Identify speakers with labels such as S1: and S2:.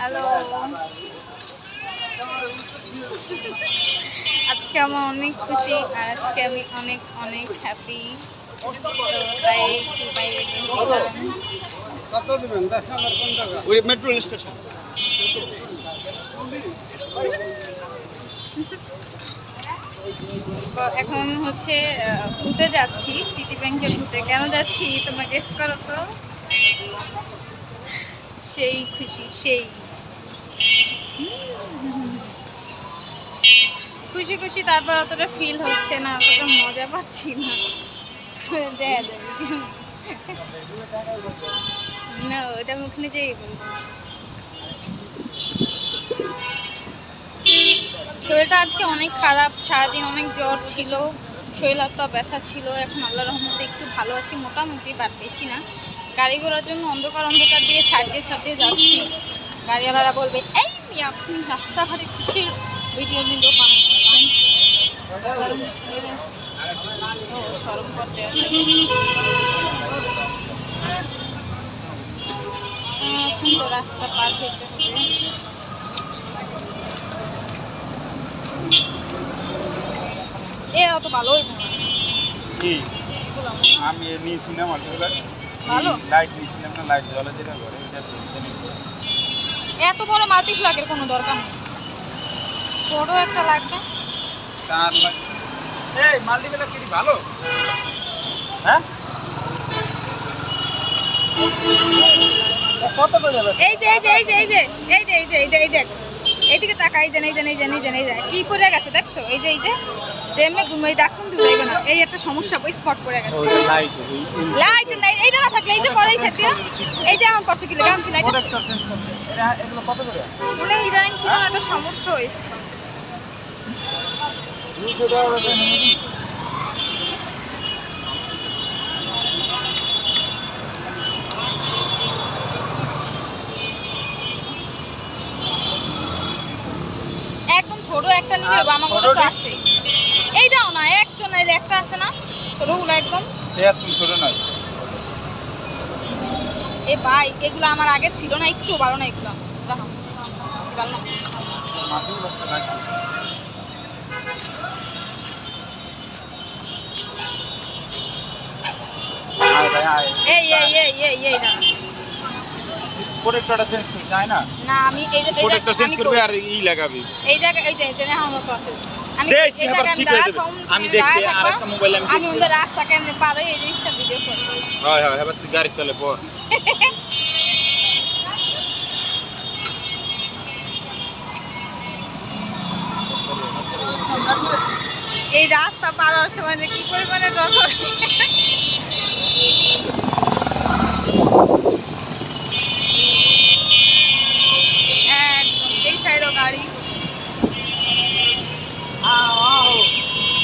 S1: Hello, আজকে আমি অনেক খুশি আর আজকে আমি অনেক অনেক হ্যাপি। তো তাই একটু বাইরে বের হলাম।
S2: কত দিবেন? 10 নম্বর কোন জায়গা? ওই মেট্রো স্টেশন।
S1: তো এখন আমি হচ্ছে ঘুরতে যাচ্ছি, সিটি ব্যাংকে ঘুরতে। কেন যাচ্ছি তোমরা গেস করো তো? সেই খুশি, সেই খুশি খুশি, তারপর অতটা ফিল হচ্ছে না, অতটা মজা পাচ্ছি না। দেয়া যাবে না, ওটা আমি ওখানে যেই বলবো। শরীরটা আজকে অনেক খারাপ, সারাদিন অনেক জ্বর ছিল, শরীর হাত-পা ব্যথা ছিল। এখন আল্লাহর রহমতে একটু ভালো আছি মোটামুটি, বাট বেশি না। গাড়ি ঘোড়ার জন্য অন্ধকার অন্ধকার দিয়ে ছাড়িয়ে ছাড়িয়ে যাচ্ছি। গাড়িওয়ালারা বলবে, এই মেয়ে আপনি রাস্তাঘাটে কিসের ভিডিও বানাচ্ছেন? ও শরম করতে আছে। এখন তো রাস্তা পার হইতে হবে। এ অত ভালো হইব না।
S2: কি? আমি নিয়েছিলাম আসলে
S1: ভালো
S2: লাইট নিয়েছিলাম না, লাইট জ্বলে যেটা করে এটা
S1: এত বড় মাল্টি ফ্ল্যাগের কোনো দরকার নেই, ছোট একটা লাগবে।
S2: তার লাগে। এই মাল্টিপ্লাগ কি ভালো? হ্যাঁ? কত করে যাবে?
S1: এই যে এই যে এই যে এই যে এই যে এই যে এই যে এই দেখ, এইদিকে তাকা, এই যে এই যে এই যে এই যে এই যে কি পড়ে গেছে দেখছো? এই যে যেমনি ঘুমাই দেখ কোন দূর যাইবে না, এই একটা সমস্যা, ওই স্পট পড়ে গেছে।
S2: লাইট
S1: লাইট নাই, এইটা না থাকলে এই যে পরেই সেটিয়া, এই যে আমার পড়ছে কি লাগাম কি লাইট আছে
S2: প্রোডাক্টর চেঞ্জ করতে এগুলো কত করে?
S1: মানে ইদানিং কি একটা সমস্যা হইছে।
S2: 200 টাকা করে নিয়ে নিই।
S1: একদম ছোট একটা নিলে হবে, আমার ঘরে তো আছে। এইটাও না, একটা নাইলে একটা আছে না ছোটগুলো একদম।
S2: এত ছোট নয়।
S1: এ ভাই এগুলো আমার আগের ছিল না, একটু ভালো না এগুলো, দেখো ভালো না।
S2: মাটির বস্তা রাখি। আয় ভাই আয়।
S1: এই এই এই এই এই না
S2: প্রোডাক্টরটা চেঞ্জ করতে চাই না।
S1: না, আমি এই যে
S2: প্রোডাক্টর চেঞ্জ করবে আর ই লাগাবি।
S1: এই জায়গায় এই যে এখানে আমার মতো আছে। আমি
S2: দেখ
S1: এই
S2: আবার
S1: জায়গায়
S2: ঠিক
S1: দাঁড়া
S2: হয়ে যাবে।
S1: থাকুম,
S2: আমি দেখছি আরেকটা মোবাইল আমি
S1: আমি
S2: দেখছি।
S1: ওদের রাস্তা কেমনে পার হই এই জিনিসটা ভিডিও করি।
S2: হয় হয় এবার তুই গাড়ির তলে পর।
S1: এই রাস্তা পার হওয়ার সময় যে কি পরিমাণে ডর করে।